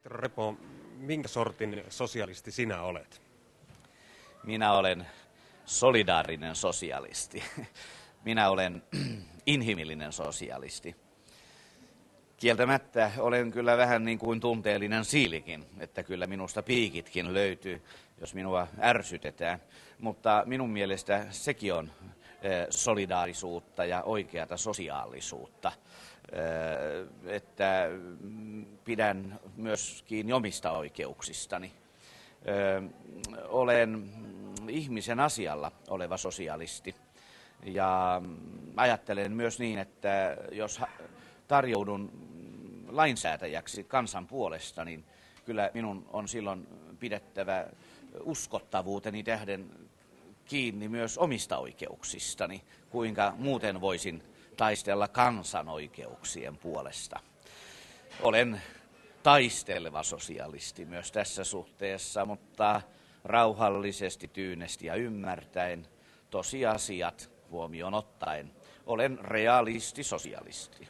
Repo, minkä sortin sosialisti sinä olet? Minä olen solidaarinen sosialisti. Minä olen inhimillinen sosialisti. Kieltämättä olen kyllä vähän niin kuin tunteellinen siilikin, että kyllä minusta piikitkin löytyy, jos minua ärsytetään. Mutta minun mielestä sekin on solidaarisuutta ja oikeata sosiaalisuutta, että pidän myös kiinni omista oikeuksistani. Olen ihmisen asialla oleva sosialisti ja ajattelen myös niin, että jos tarjoudun lainsäätäjäksi kansan puolesta, niin kyllä minun on silloin pidettävä uskottavuuteni tähden kiinni myös omista oikeuksistani, kuinka muuten voisin taistella kansan oikeuksien puolesta. Olen taisteleva sosialisti myös tässä suhteessa, mutta rauhallisesti, tyynesti ja ymmärtäen, tosiasiat huomioon ottaen. Olen realisti-sosialisti.